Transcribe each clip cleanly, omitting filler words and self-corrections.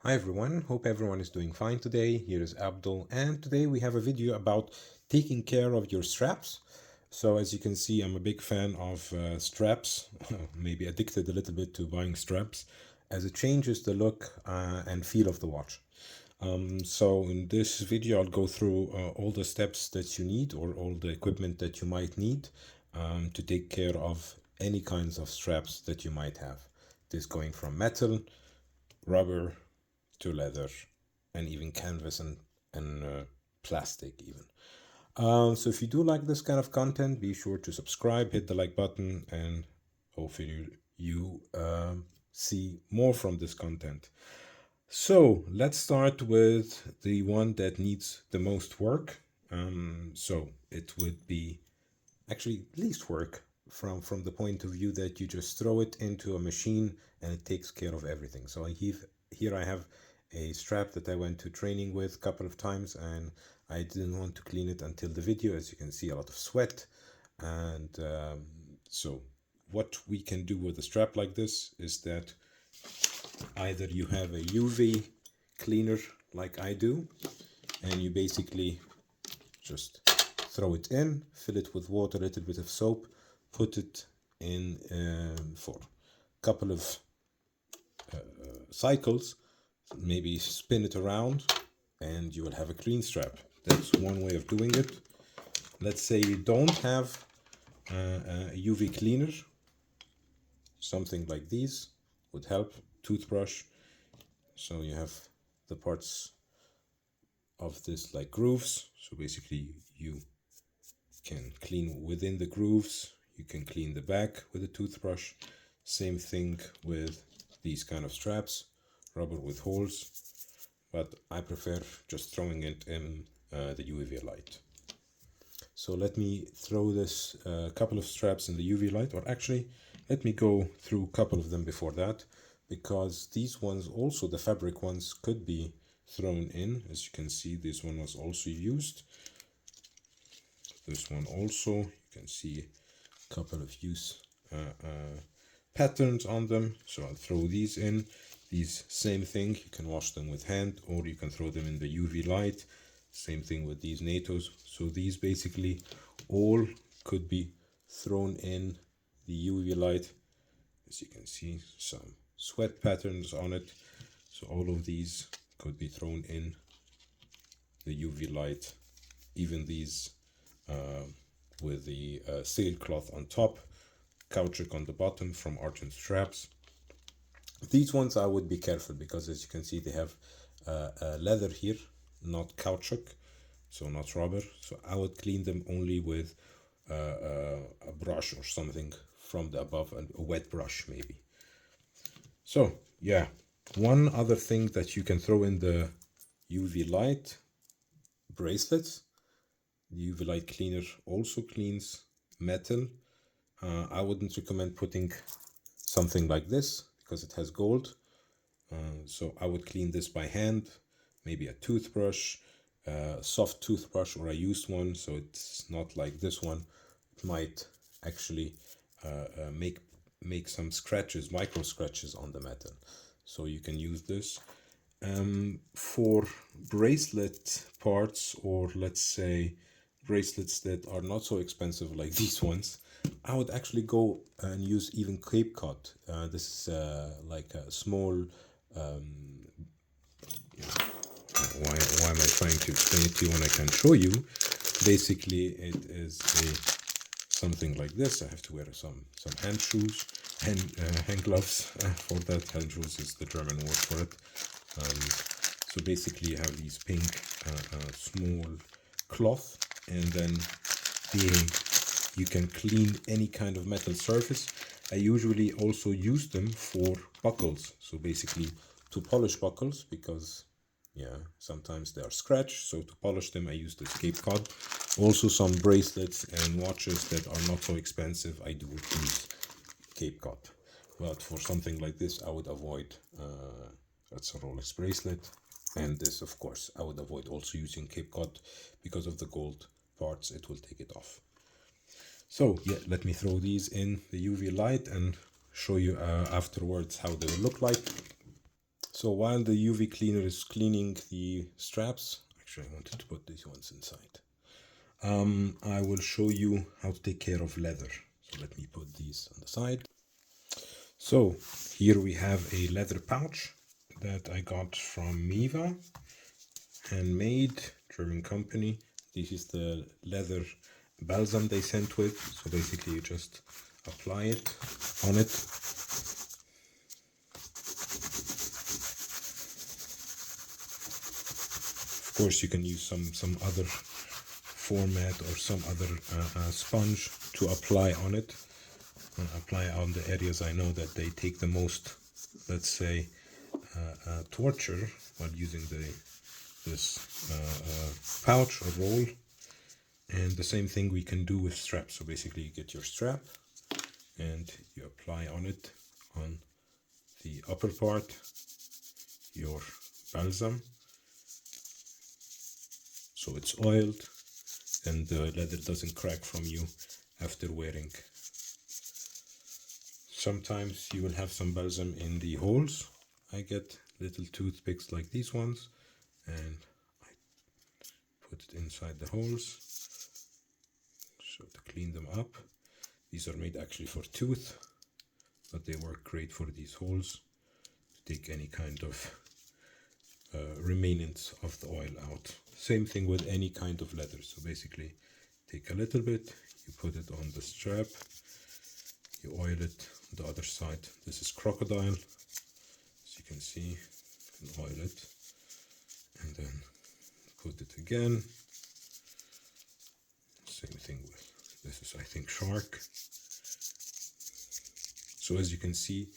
Hi everyone, hope everyone is doing fine today. Here is Abdul, and today we have a video about taking care of your straps. So as you can see, I'm a big fan of straps, maybe addicted a little bit to buying straps, as it changes the look and feel of the watch. So in this video, I'll go through all the steps that you need or all the equipment that you might need to take care of any kinds of straps that you might have. This going from metal, rubber, to leather, and even canvas and plastic even. So if you do like this kind of content, be sure to subscribe, hit the like button, and hopefully you see more from this content. So let's start with the one that needs the most work. So it would be actually least work from the point of view that you just throw it into a machine and it takes care of everything. So here I have a strap that I went to training with a couple of times, and I didn't want to clean it until the video. As you can see, a lot of sweat. And so what we can do with a strap like this is that either you have a UV cleaner like I do, and you basically just throw it in, fill it with water, a little bit of soap, put it in for a couple of cycles, maybe spin it around, and you will have a clean strap. That's one way of doing it. Let's say you don't have a UV cleaner, something like these would help. Toothbrush, so you have the parts of this like grooves, so basically you can clean within the grooves, you can clean the back with a toothbrush. Same thing with these kind of straps, rubber with holes, but I prefer just throwing it in the UV light. So let me throw this couple of straps in the UV light, or actually let me go through a couple of them before that, because these ones also, the fabric ones, could be thrown in. As you can see, this one was also used. This one also, you can see a couple of use patterns on them. So I'll throw these in. These, same thing, you can wash them with hand, or you can throw them in the UV light. Same thing with these NATOs. So these basically all could be thrown in the UV light. As you can see, some sweat patterns on it. So all of these could be thrown in the UV light. Even these with the sailcloth on top, caoutchouc on the bottom from Art and Straps. These ones I would be careful, because as you can see, they have leather here, not caoutchouc, so not rubber. So I would clean them only with a brush or something from the above, and a wet brush maybe. So yeah, one other thing that you can throw in the UV light, bracelets. The UV light cleaner also cleans metal. I wouldn't recommend putting something like this because it has gold. So I would clean this by hand, maybe a toothbrush, soft toothbrush, or a used one, so it's not like this one. It might actually make some scratches, micro scratches on the metal. So you can use this. For bracelet parts, or let's say bracelets that are not so expensive like these ones, I would actually go and use even Cape Cod. This is like a small why am I trying to explain it to you when I can show you? Basically, it is something like this. I have to wear some hand shoes, hand gloves for that. Hand shoes is the German word for it. So basically, you have these pink small cloth, and then you can clean any kind of metal surface. I usually also use them for buckles. So basically, to polish buckles, because yeah, sometimes they are scratched. So to polish them, I use this Cape Cod. Also, some bracelets and watches that are not so expensive, I do use Cape Cod. But for something like this, I would avoid. That's a Rolex bracelet, and this, of course, I would avoid also using Cape Cod because of the gold parts. It will take it off. So yeah, let me throw these in the UV light and show you afterwards how they will look like. So while the UV cleaner is cleaning the straps, actually I wanted to put these ones inside. I will show you how to take care of leather. So let me put these on the side. So here we have a leather pouch that I got from Miva, handmade, German company. This is the leather balsam they sent with. So basically you just apply it on it. Of course you can use some other format or some other sponge to apply on it. Apply on the areas I know that they take the most, let's say, torture while using this pouch or roll. And the same thing we can do with straps. So basically you get your strap and you apply on it, on the upper part, your balsam, so it's oiled and the leather doesn't crack from you after wearing. Sometimes you will have some balsam in the holes. I get little toothpicks like these ones and I put it inside the holes so to clean them up. These are made actually for tooth, but they work great for these holes to take any kind of remainings of the oil out. Same thing with any kind of leather. So basically take a little bit, you put it on the strap, you oil it on the other side. This is crocodile, as you can see, you can oil it and then put it again. Same thing with this is I think shark. So as you can see,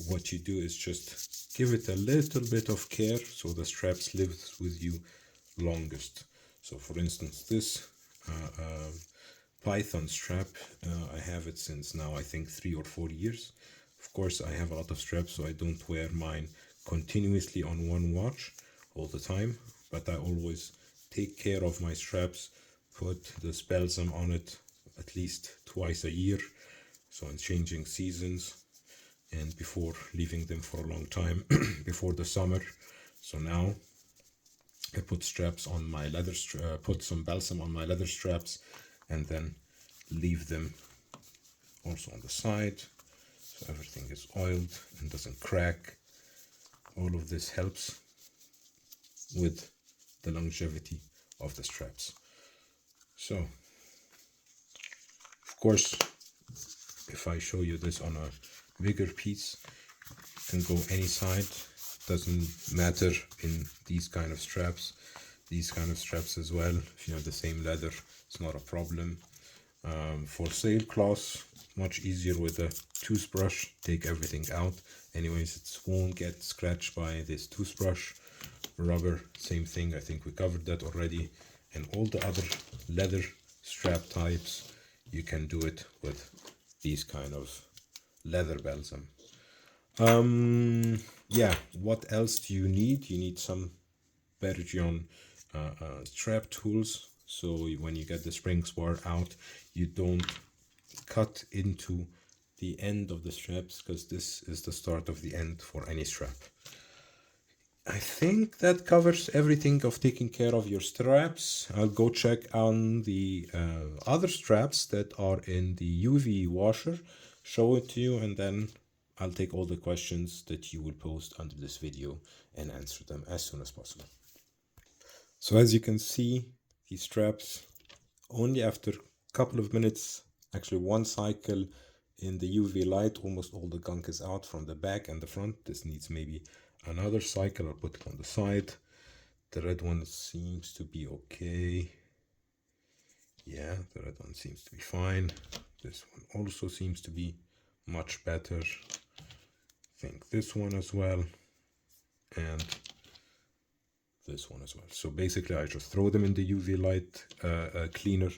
what you do is just give it a little bit of care so the straps lives with you longest. So for instance, this python strap, I have it since now I think 3 or 4 years. Of course I have a lot of straps, so I don't wear mine continuously on one watch all the time, but I always take care of my straps, put this balsam on it at least twice a year, so in changing seasons and before leaving them for a long time before the summer. So now I put straps on my leather, put some balsam on my leather straps and then leave them also on the side so everything is oiled and doesn't crack. All of this helps with the longevity of the straps. So of course if I show you this on a bigger piece, you can go any side, doesn't matter in these kind of straps. These kind of straps as well, if you have the same leather, it's not a problem. For sailcloths, much easier with a toothbrush, take everything out. Anyways, it won't get scratched by this toothbrush. Rubber, same thing, I think we covered that already. And all the other leather strap types, you can do it with these kind of leather balsam. Yeah, what else do you need? You need some Bergion strap tools, so when you get the spring spar out, you don't cut into the end of the straps, because this is the start of the end for any strap. I think that covers everything of taking care of your straps. I'll go check on the other straps that are in the UV washer, show it to you, and then I'll take all the questions that you will post under this video and answer them as soon as possible. So as you can see, these straps, only after a couple of minutes, actually one cycle in the UV light, almost all the gunk is out from the back and the front. This needs maybe another cycle. I'll put it on the side. The red one seems to be okay. Yeah, the red one seems to be fine. This one also seems to be much better. I think this one as well, and this one as well. So basically I just throw them in the UV light cleaner,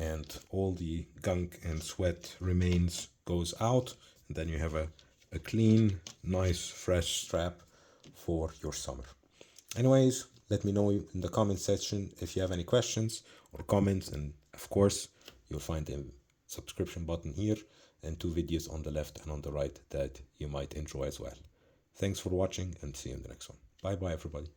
and all the gunk and sweat remains goes out, and then you have a clean, nice, fresh strap for your summer. Anyways, let me know in the comment section if you have any questions or comments, and of course you'll find the subscription button here and 2 videos on the left and on the right that you might enjoy as well. Thanks for watching and see you in the next one. Bye bye everybody.